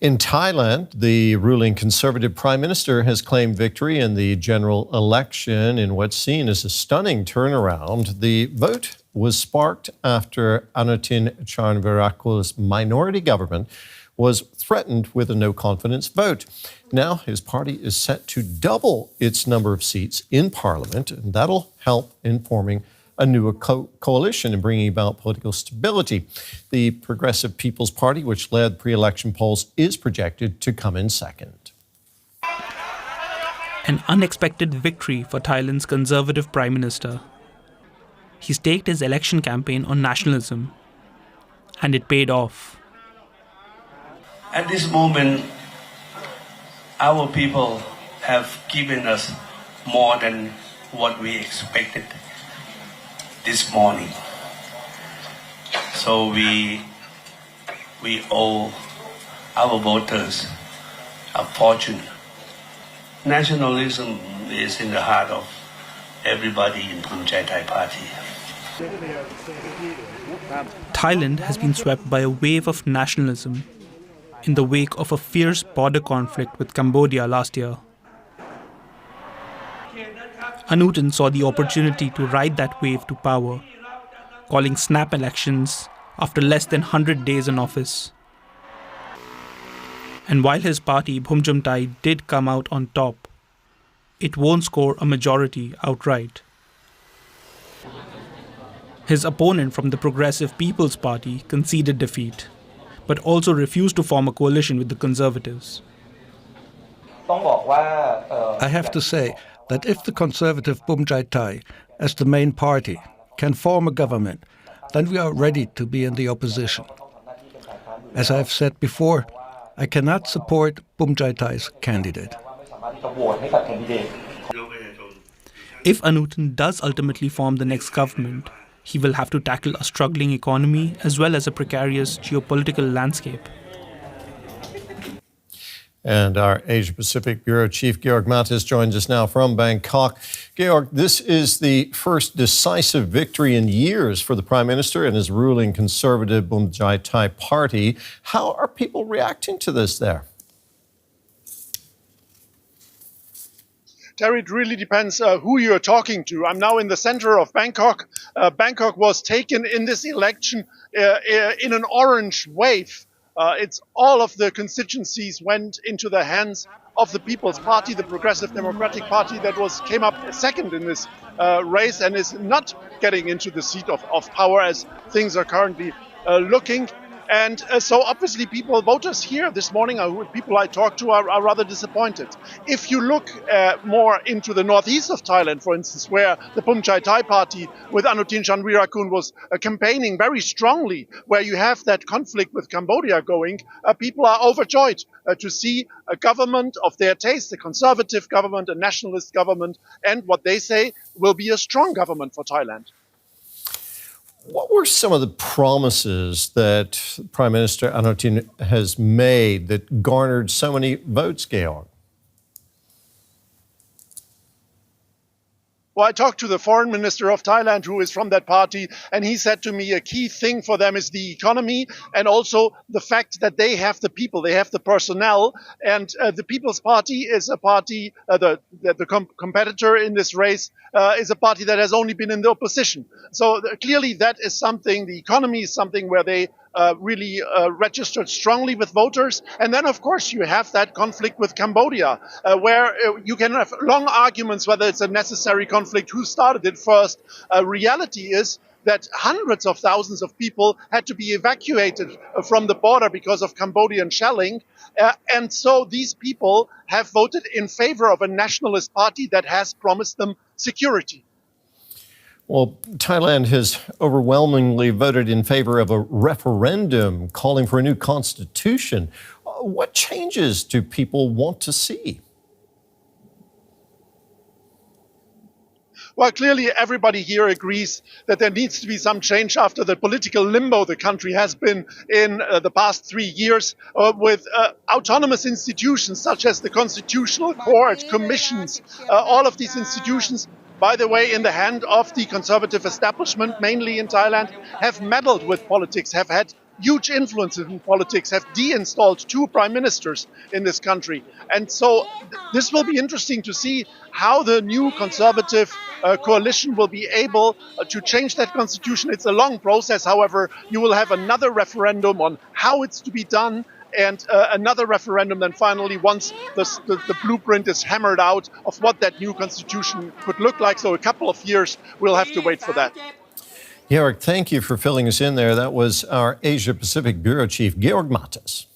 In Thailand, the ruling Conservative Prime Minister has claimed victory in the general election in what's seen as a stunning turnaround. The vote was sparked after Anutin Charnvirakul's minority government was threatened with a no-confidence vote. Now his party is set to double its number of seats in parliament, and that'll help in forming a new coalition and bringing about political stability. The Progressive People's Party, which led pre-election polls, is projected to come in second. An unexpected victory for Thailand's Conservative Prime Minister. He staked his election campaign on nationalism, and it paid off. At this moment, our people have given us more than what we expected this morning. So we owe our voters a fortune. Nationalism is in the heart of everybody in Ngใจให party. Thailand has been swept by a wave of nationalism in the wake of a fierce border conflict with Cambodia last year. Anutin saw the opportunity to ride that wave to power, calling snap elections after less than 100 days in office. And while his party, Bhumjumtai, did come out on top, it won't score a majority outright. His opponent from the Progressive People's Party conceded defeat, but also refused to form a coalition with the Conservatives. I have to say that if the Conservative Bhumjumtai, as the main party, can form a government, then we are ready to be in the opposition. As I have said before, I cannot support Bhumjumtai's candidate. If Anutin does ultimately form the next government, he will have to tackle a struggling economy as well as a precarious geopolitical landscape. And our Asia-Pacific Bureau Chief, Georg Mattis, joins us now from Bangkok. Georg, this is the first decisive victory in years for the Prime Minister and his ruling Conservative Bhumjumtai Party. How are people reacting to this there? Terry, it really depends who you're talking to. I'm now in the center of Bangkok. Bangkok was taken in this election in an orange wave. It's all of the constituencies went into the hands of the People's Party, the Progressive Democratic Party that came up second in this race and is not getting into the seat of power as things are currently looking. And so obviously voters here this morning, people I talked to are rather disappointed. If you look more into the northeast of Thailand, for instance, where the Bhumjumtai Party with Anutin Charnvirakul was campaigning very strongly, where you have that conflict with Cambodia going, people are overjoyed to see a government of their taste, a conservative government, a nationalist government, and what they say will be a strong government for Thailand. What were some of the promises that Prime Minister Anutin has made that garnered so many votes, Georg? Well, I talked to the foreign minister of Thailand, who is from that party, and he said to me a key thing for them is the economy and also the fact that they have the people, they have the personnel. And the People's Party is a party, the competitor in this race is a party that has only been in the opposition. So clearly that is something, the economy is something where they really registered strongly with voters. And then, of course, you have that conflict with Cambodia, where you can have long arguments whether it's a necessary conflict, who started it first. Reality is that hundreds of thousands of people had to be evacuated from the border because of Cambodian shelling. And so these people have voted in favor of a nationalist party that has promised them security. Well, Thailand has overwhelmingly voted in favor of a referendum calling for a new constitution. What changes do people want to see? Well, clearly everybody here agrees that there needs to be some change after the political limbo the country has been in the past 3 years with autonomous institutions such as the Constitutional Court, commissions, all of these institutions, by the way, in the hand of the conservative establishment, mainly in Thailand, have meddled with politics, have had huge influences in politics have de-installed 2 prime ministers in this country. And so this will be interesting to see how the new conservative coalition will be able to change that constitution. It's a long process. However, you will have another referendum on how it's to be done, and another referendum then finally once the blueprint is hammered out of what that new constitution could look like. So a couple of years, we'll have to wait for that. Georg, thank you for filling us in there. That was our Asia Pacific Bureau Chief, Georg Matas.